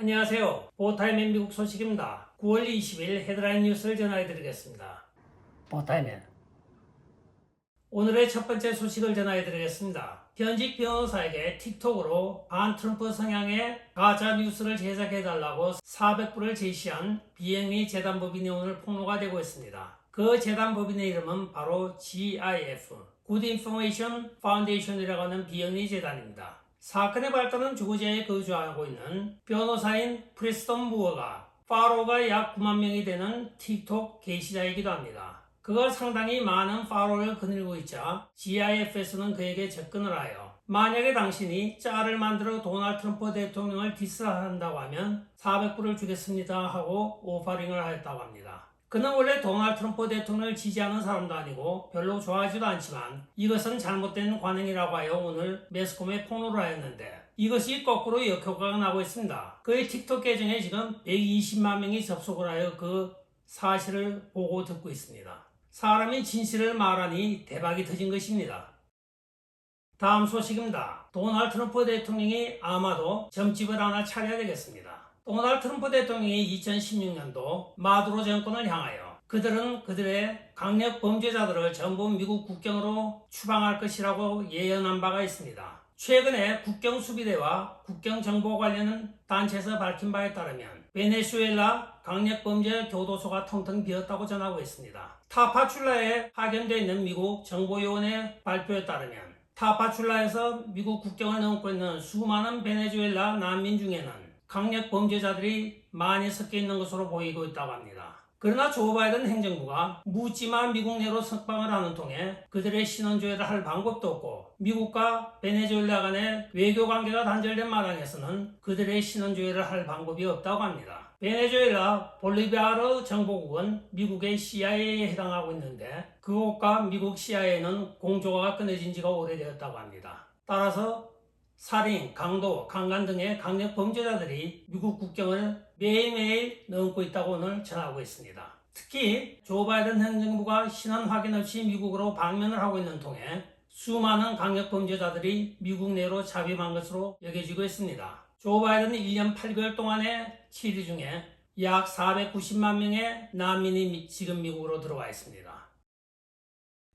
안녕하세요. 보타임의 미국 소식입니다. 9월 20일 헤드라인 뉴스를 전해드리겠습니다. 보타임의 오늘의 첫 번째 소식을 전해드리겠습니다. 현직 변호사에게 틱톡으로 반트럼프 성향의 가짜 뉴스를 제작해달라고 400불을 제시한 비영리 재단법인이 오늘 폭로가 되고 있습니다. 그 재단법인의 이름은 바로 GIF, Good Information Foundation이라고 하는 비영리 재단입니다. 사건의 발단은 조지아에 거주하고 있는 변호사인 프레스턴 무어가 팔로워가 약 9만 명이 되는 틱톡 게시자이기도 합니다. 그가 상당히 많은 팔로워를 거닐고 있자 GIF에서는 그에게 접근을 하여 만약에 당신이 짤을 만들어 도널드 트럼프 대통령을 디스한다고 하면 400불을 주겠습니다 하고 오퍼링을 하였다고 합니다. 그는 원래 도널드 트럼프 대통령을 지지하는 사람도 아니고 별로 좋아하지도 않지만 이것은 잘못된 관행이라고 하여 오늘 매스컴에 폭로를 하였는데 이것이 거꾸로 역효과가 나고 있습니다. 그의 틱톡 계정에 지금 120만 명이 접속을 하여 그 사실을 보고 듣고 있습니다. 사람이 진실을 말하니 대박이 터진 것입니다. 다음 소식입니다. 도널드 트럼프 대통령이 아마도 점집을 하나 차려야 되겠습니다. 도널드 트럼프 대통령이 2016년도 마두로 정권을 향하여 그들은 그들의 강력 범죄자들을 전부 미국 국경으로 추방할 것이라고 예언한 바가 있습니다. 최근에 국경수비대와 국경정보 관련 단체에서 밝힌 바에 따르면 베네수엘라 강력범죄 교도소가 텅텅 비었다고 전하고 있습니다. 타파출라에 파견되어 있는 미국 정보요원의 발표에 따르면 타파출라에서 미국 국경을 넘고 있는 수많은 베네수엘라 난민 중에는 강력 범죄자들이 많이 섞여 있는 것으로 보이고 있다고 합니다. 그러나 조 바이든 행정부가 묻지마 미국 내로 석방을 하는 통에 그들의 신원조회를 할 방법도 없고 미국과 베네수엘라 간의 외교 관계가 단절된 마당에서는 그들의 신원조회를 할 방법이 없다고 합니다. 베네수엘라 볼리비아르 정보국은 미국의 CIA에 해당하고 있는데 그곳과 미국 CIA는 공조가 끊어진 지가 오래되었다고 합니다. 따라서 살인, 강도, 강간 등의 강력 범죄자들이 미국 국경을 매일매일 넘고 있다고 오늘 전하고 있습니다. 특히 조 바이든 행정부가 신원 확인 없이 미국으로 방문을 하고 있는 통에 수많은 강력 범죄자들이 미국 내로 잡입한 것으로 여겨지고 있습니다. 조 바이든은 1년 8개월 동안의 치리 중에 약 490만 명의 난민이 지금 미국으로 들어와 있습니다.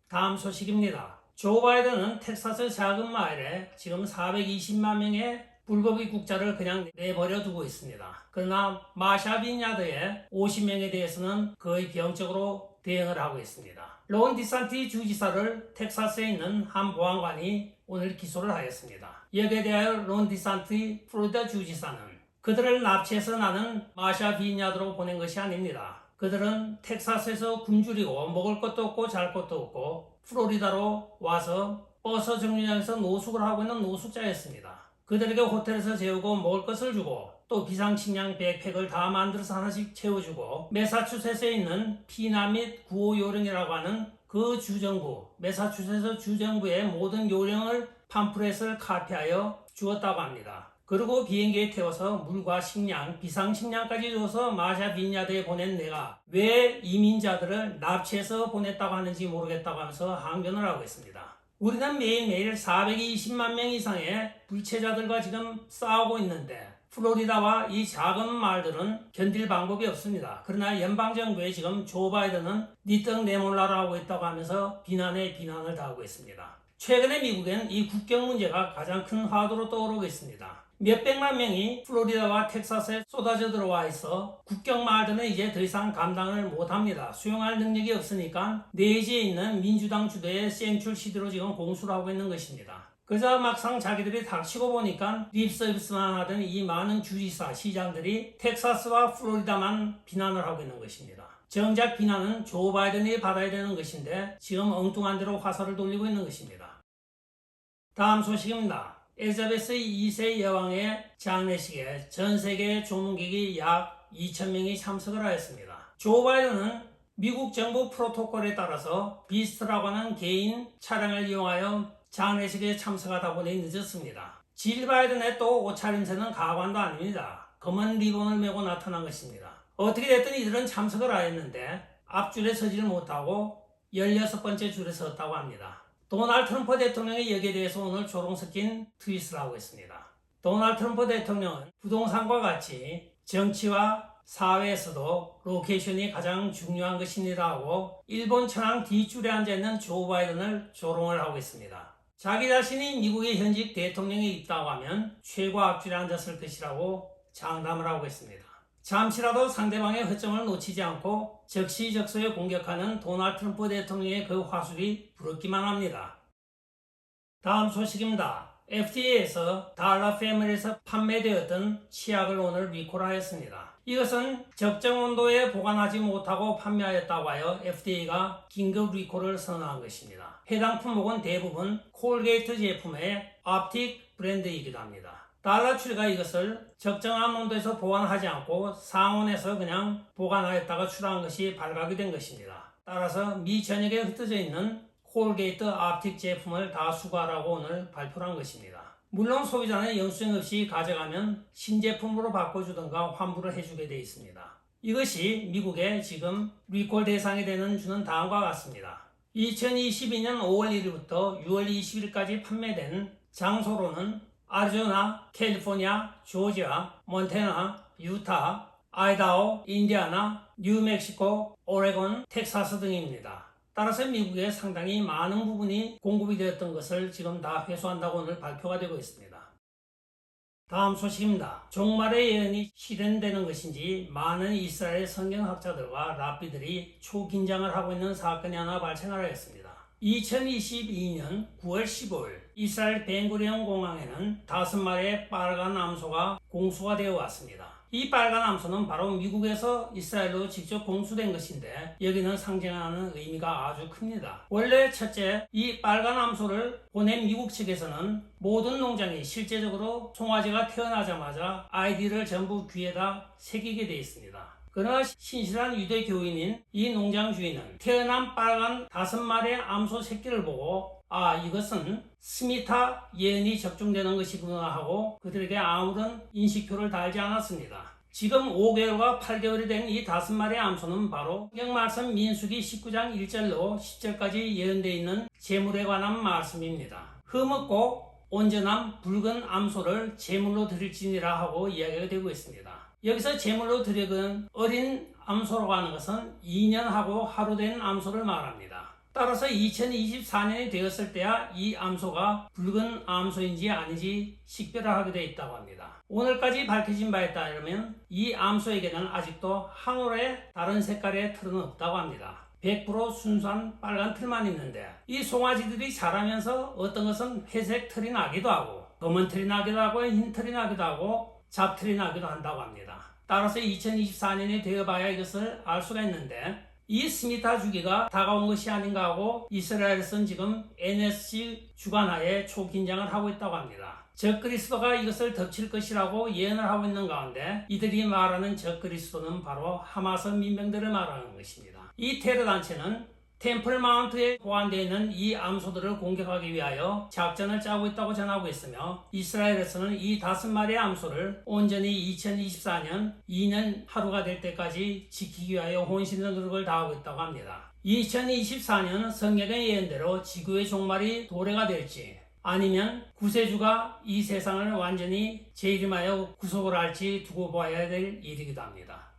다음 소식입니다. 조 바이든은 텍사스 작은 마을에 지금 420만 명의 불법 입국자를 그냥 내버려 두고 있습니다. 그러나 마샤 빈야드의 50명에 대해서는 거의 병적으로 대응을 하고 있습니다. 론 디산티 주지사를 텍사스에 있는 한 보안관이 오늘 기소를 하였습니다. 여기에 대하여 론 디산티 플로리다 주지사는 그들을 납치해서 나는 마샤 빈야드로 보낸 것이 아닙니다. 그들은 텍사스에서 굶주리고 먹을 것도 없고 잘 것도 없고 플로리다로 와서 버스 정류장에서 노숙을 하고 있는 노숙자였습니다. 그들에게 호텔에서 재우고 먹을 것을 주고 또 비상식량 백팩을 다 만들어서 하나씩 채워주고 매사추세츠에 있는 피나 및 구호 요령이라고 하는 그 주정부, 매사추세츠 주정부의 모든 요령을 팜프렛을 카피하여 주었다고 합니다. 그리고 비행기에 태워서 물과 식량, 비상식량까지 줘서 마샤 빈야드에 보낸 내가 왜 이민자들을 납치해서 보냈다고 하는지 모르겠다고 하면서 항변을 하고 있습니다. 우리는 매일매일 420만 명 이상의 불체자들과 지금 싸우고 있는데 플로리다와 이 작은 마을들은 견딜 방법이 없습니다. 그러나 연방정부에 지금 조 바이든은 니 떡 내몰라라 하고 있다고 하면서 비난에 비난을 더하고 있습니다. 최근에 미국엔 이 국경 문제가 가장 큰 화두로 떠오르고 있습니다. 몇백만 명이 플로리다와 텍사스에 쏟아져 들어와 있어 국경 마을들은 이제 더 이상 감당을 못합니다. 수용할 능력이 없으니까 내지에 있는 민주당 주도의 센출시티로 지금 공수를 하고 있는 것입니다. 그저 막상 자기들이 닥치고 보니까 립서비스만 하던 이 많은 주지사, 시장들이 텍사스와 플로리다만 비난을 하고 있는 것입니다. 정작 비난은 조 바이든이 받아야 되는 것인데 지금 엉뚱한 대로 화살을 돌리고 있는 것입니다. 다음 소식입니다. 엘리자베스 2세 여왕의 장례식에 전 세계 조문객이 약 2,000명이 참석을 하였습니다. 조 바이든은 미국 정부 프로토콜에 따라서 비스트라고 하는 개인 차량을 이용하여 장례식에 참석하다 보니 늦었습니다. 질 바이든의 또 옷차림새는 가관도 아닙니다. 검은 리본을 메고 나타난 것입니다. 어떻게 됐든 이들은 참석을 하였는데 앞줄에 서지를 못하고 16번째 줄에 섰다고 합니다. 도널드 트럼프 대통령이 여기에 대해서 오늘 조롱 섞인 트윗을 하고 있습니다. 도널드 트럼프 대통령은 부동산과 같이 정치와 사회에서도 로케이션이 가장 중요한 것입니다 하고 일본 천황 뒷줄에 앉아있는 조 바이든을 조롱을 하고 있습니다. 자기 자신이 미국의 현직 대통령에 있다고 하면 최고 앞줄에 앉았을 것이라고 장담을 하고 있습니다. 잠시라도 상대방의 허점을 놓치지 않고 적시적소에 공격하는 도널드 트럼프 대통령의 그 화술이 부럽기만 합니다. 다음 소식입니다. FDA에서 달러 패밀리에서 판매되었던 치약을 오늘 리콜하였습니다. 이것은 적정 온도에 보관하지 못하고 판매하였다고 하여 FDA가 긴급 리콜을 선언한 것입니다. 해당 품목은 대부분 콜게이트 제품의 옵틱 브랜드이기도 합니다. 달러 출가 이것을 적정한 온도에서 보관하지 않고 상온에서 그냥 보관하였다가 출하한 것이 발각이 된 것입니다. 따라서 미 전역에 흩어져 있는 콜게이트 옵틱 제품을 다 수거하라고 오늘 발표를 한 것입니다. 물론 소비자는 영수증 없이 가져가면 신제품으로 바꿔주던가 환불을 해주게 되어 있습니다. 이것이 미국의 지금 리콜 대상이 되는 주는 다음과 같습니다. 2022년 5월 1일부터 6월 20일까지 판매된 장소로는 아리조나, 캘리포니아, 조지아, 몬태나, 유타, 아이다호, 인디아나, 뉴멕시코, 오레곤, 텍사스 등입니다. 따라서 미국에 상당히 많은 부분이 공급이 되었던 것을 지금 다 회수한다고 오늘 발표가 되고 있습니다. 다음 소식입니다. 종말의 예언이 실현되는 것인지 많은 이스라엘 성경학자들과 랍비들이 초긴장을 하고 있는 사건이 하나 발생을 하였습니다. 2022년 9월 15일 이스라엘 벤구리온 공항에는 5마리의 빨간 암소가 공수가 되어 왔습니다. 이 빨간 암소는 바로 미국에서 이스라엘로 직접 공수된 것인데 여기는 상징하는 의미가 아주 큽니다. 원래 첫째, 이 빨간 암소를 보낸 미국 측에서는 모든 농장이 실제적으로 송아지가 태어나자마자 아이디를 전부 귀에다 새기게 되어 있습니다. 그러나 신실한 유대 교인인 이 농장 주인은 태어난 빨간 5마리의 암소 새끼를 보고 이것은 스미타 예언이 적중되는 것이구나 하고 그들에게 아무런 인식표를 달지 않았습니다. 지금 5개월과 8개월이 된 이 5마리의 암소는 바로 성경 말씀 민수기 19장 1절로 10절까지 예언되어 있는 제물에 관한 말씀입니다. 흠없고 온전한 붉은 암소를 제물로 드릴지니라 하고 이야기가 되고 있습니다. 여기서 제물로 드리는 어린 암소라고 하는 것은 2년하고 하루 된 암소를 말합니다. 따라서 2024년이 되었을 때야 이 암소가 붉은 암소인지 아닌지 식별을 하게 되어 있다고 합니다. 오늘까지 밝혀진 바에 따르면 이 암소에게는 아직도 한 올의 다른 색깔의 털은 없다고 합니다. 100% 순수한 빨간 털만 있는데 이 송아지들이 자라면서 어떤 것은 회색 털이 나기도 하고 검은 털이 나기도 하고 흰 털이 나기도 하고 잡털이 나기도 한다고 합니다. 따라서 2024년이 되어봐야 이것을 알 수가 있는데 이 스미타 주기가 다가온 것이 아닌가 하고 이스라엘에서는 지금 NSC 주관하에 초긴장을 하고 있다고 합니다. 적그리스도가 이것을 덮칠 것이라고 예언을 하고 있는 가운데 이들이 말하는 적그리스도는 바로 하마스 민병대를 말하는 것입니다. 이 테러 단체는 템플 마운트에 보관되어 있는 이 암소들을 공격하기 위하여 작전을 짜고 있다고 전하고 있으며 이스라엘에서는 이 5마리의 암소를 온전히 2024년 2년 하루가 될 때까지 지키기 위하여 혼신의 노력을 다하고 있다고 합니다. 2024년 성경의 예언대로 지구의 종말이 도래가 될지 아니면 구세주가 이 세상을 완전히 재림하여 구속을 할지 두고 봐야 될 일이기도 합니다.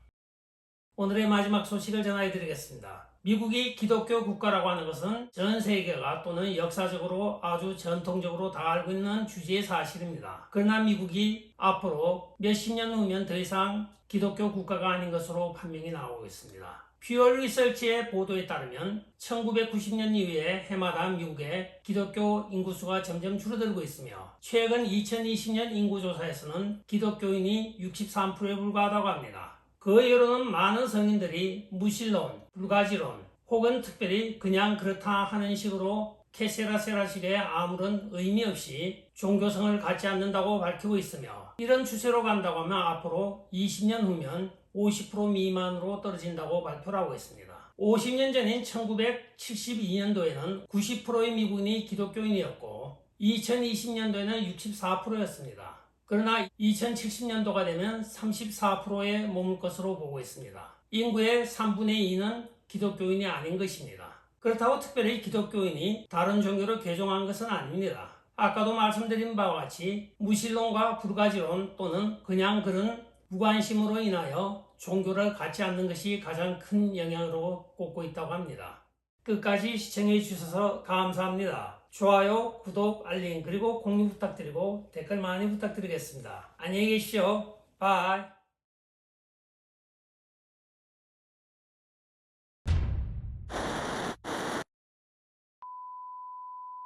오늘의 마지막 소식을 전해드리겠습니다. 미국이 기독교 국가라고 하는 것은 전 세계가 또는 역사적으로 아주 전통적으로 다 알고 있는 주지의 사실입니다. 그러나 미국이 앞으로 몇십 년 후면 더 이상 기독교 국가가 아닌 것으로 판명이 나오고 있습니다. 퓨어 리서치의 보도에 따르면 1990년 이후에 해마다 미국의 기독교 인구수가 점점 줄어들고 있으며 최근 2020년 인구조사에서는 기독교인이 63%에 불과하다고 합니다. 그 이유로는 많은 성인들이 무신론, 불가지론 혹은 특별히 그냥 그렇다 하는 식으로 케세라세라식의 아무런 의미 없이 종교성을 갖지 않는다고 밝히고 있으며 이런 추세로 간다고 하면 앞으로 20년 후면 50% 미만으로 떨어진다고 발표를 하고 있습니다. 50년 전인 1972년도에는 90%의 미국인이 기독교인이었고 2020년도에는 64%였습니다. 그러나 2070년도가 되면 34%에 머물 것으로 보고 있습니다. 인구의 3분의 2는 기독교인이 아닌 것입니다. 그렇다고 특별히 기독교인이 다른 종교를 개종한 것은 아닙니다. 아까도 말씀드린 바와 같이 무신론과 불가지론 또는 그냥 글은 무관심으로 인하여 종교를 갖지 않는 것이 가장 큰 영향으로 꼽고 있다고 합니다. 끝까지 시청해 주셔서 감사합니다. 좋아요, 구독, 알림 그리고 공유 부탁드리고 댓글 많이 부탁드리겠습니다. 안녕히 계십시오. 바이.